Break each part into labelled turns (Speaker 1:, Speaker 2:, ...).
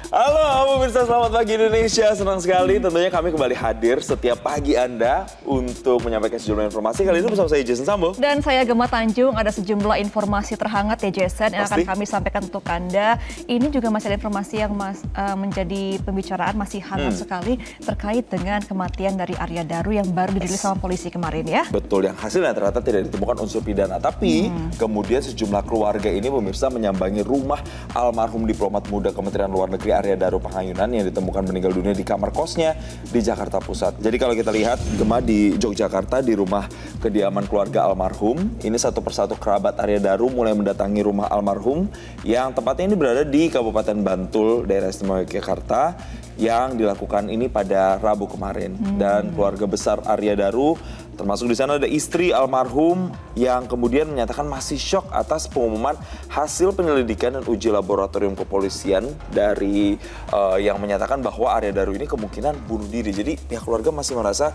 Speaker 1: Halo pemirsa, selamat pagi Indonesia. Senang sekali tentunya kami kembali hadir setiap pagi Anda untuk menyampaikan sejumlah informasi. Kali ini bersama saya Jason Sambo.
Speaker 2: Dan saya Gemma Tanjung. Ada sejumlah informasi terhangat ya Jason yang akan kami sampaikan untuk Anda. Ini juga masih ada informasi yang menjadi pembicaraan masih hangat sekali terkait dengan kematian dari Arya Daru yang baru dirilis sama polisi kemarin ya.
Speaker 1: Betul, yang hasilnya ternyata tidak ditemukan unsur pidana. Tapi kemudian sejumlah keluarga ini pemirsa menyambangi rumah almarhum diplomat muda Kementerian Luar Negeri Arya Daru Panghayunan yang ditemukan meninggal dunia di kamar kosnya di Jakarta Pusat. Jadi kalau kita lihat Gemma di Yogyakarta di rumah kediaman keluarga almarhum, ini satu persatu kerabat Arya Daru mulai mendatangi rumah almarhum yang tempatnya ini berada di Kabupaten Bantul, daerah istimewa Yogyakarta, yang dilakukan ini pada Rabu kemarin. Dan keluarga besar Arya Daru, termasuk di sana ada istri almarhum yang kemudian menyatakan masih syok atas pengumuman hasil penyelidikan dan uji laboratorium kepolisian dari yang menyatakan bahwa Arya Daru ini kemungkinan bunuh diri. Jadi pihak keluarga masih merasa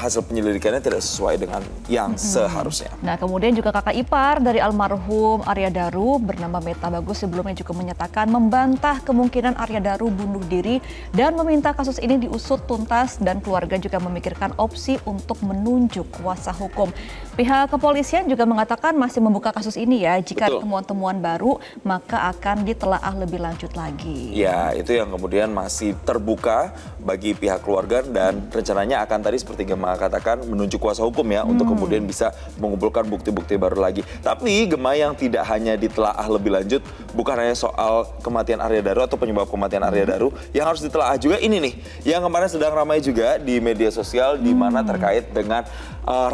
Speaker 1: hasil penyelidikannya tidak sesuai dengan yang seharusnya.
Speaker 2: Nah, kemudian juga kakak ipar dari almarhum Arya Daru bernama Meta Bagus sebelumnya juga menyatakan membantah kemungkinan Arya Daru bunuh diri dan meminta kasus ini diusut tuntas, dan keluarga juga memikirkan opsi untuk menunjuk kuasa hukum. Pihak kepolisian juga mengatakan masih membuka kasus ini ya. Jika ada temuan-temuan baru maka akan ditelaah lebih lanjut lagi.
Speaker 1: Ya, itu yang kemudian masih terbuka bagi pihak keluarga, dan rencananya akan tadi seperti Gemma katakan menunjuk kuasa hukum ya untuk kemudian bisa mengumpulkan bukti-bukti baru lagi. Tapi Gemma, yang tidak hanya ditelaah lebih lanjut bukan hanya soal kematian Arya Daru atau penyebab kematian Arya Daru, yang harus ditelaah juga ini nih yang kemarin sedang ramai juga di media sosial, di mana terkait dengan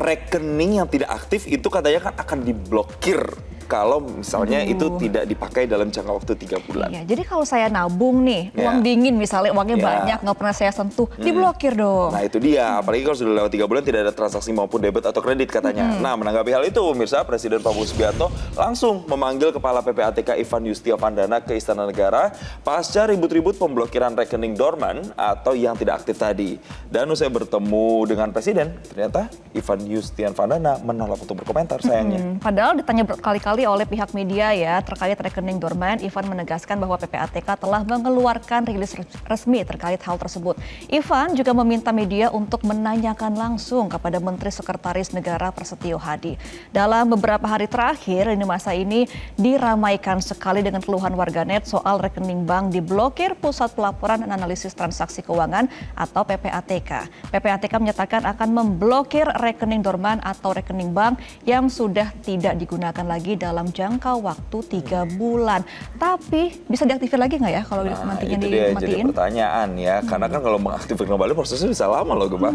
Speaker 1: rekening yang tidak aktif itu katanya kan akan diblokir kalau misalnya itu tidak dipakai dalam jangka waktu 3 bulan.
Speaker 2: Iya, jadi kalau saya nabung nih, uang dingin misalnya, uangnya banyak, nggak pernah saya sentuh, diblokir dong.
Speaker 1: Nah itu dia, apalagi kalau sudah lewat 3 bulan tidak ada transaksi maupun debit atau kredit katanya. Nah, menanggapi hal itu, pemirsa, Presiden Prabowo Subianto langsung memanggil Kepala PPATK Ivan Yustiavandana ke Istana Negara pasca ribut-ribut pemblokiran rekening dorman atau yang tidak aktif tadi. Dan usai bertemu dengan Presiden, ternyata Ivan Yustiavandana menolak untuk berkomentar sayangnya.
Speaker 2: Padahal ditanya berkali-kali oleh pihak media ya terkait rekening dorman, Ivan menegaskan bahwa PPATK telah mengeluarkan rilis resmi terkait hal tersebut. Ivan juga meminta media untuk menanyakan langsung kepada Menteri Sekretaris Negara Prasetyo Hadi. Dalam beberapa hari terakhir, masa ini diramaikan sekali dengan keluhan warganet soal rekening bank diblokir Pusat Pelaporan dan Analisis Transaksi Keuangan atau PPATK. PPATK menyatakan akan memblokir rekening dorman atau rekening bank yang sudah tidak digunakan lagi dalam jangka waktu 3 bulan. Tapi bisa diaktifkan lagi nggak ya kalau nantinya
Speaker 1: itu dia
Speaker 2: dimatiin?
Speaker 1: jadi pertanyaan ya, karena kan kalau mengaktifkan kembali prosesnya bisa lama loh Gemma.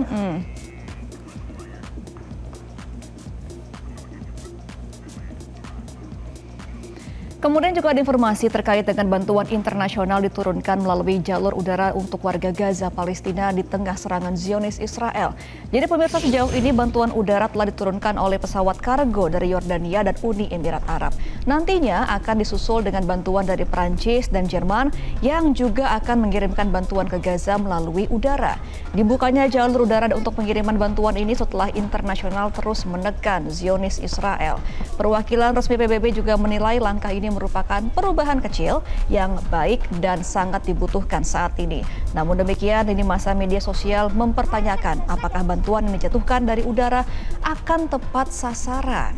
Speaker 2: Kemudian juga ada informasi terkait dengan bantuan internasional diturunkan melalui jalur udara untuk warga Gaza, Palestina di tengah serangan Zionis Israel. Jadi pemirsa, sejauh ini bantuan udara telah diturunkan oleh pesawat kargo dari Yordania dan Uni Emirat Arab. Nantinya akan disusul dengan bantuan dari Prancis dan Jerman yang juga akan mengirimkan bantuan ke Gaza melalui udara. Dibukanya jalur udara untuk pengiriman bantuan ini setelah internasional terus menekan Zionis Israel. Perwakilan resmi PBB juga menilai langkah ini merupakan perubahan kecil yang baik dan sangat dibutuhkan saat ini. Namun demikian, ini masa media sosial mempertanyakan apakah bantuan yang dijatuhkan dari udara akan tepat sasaran.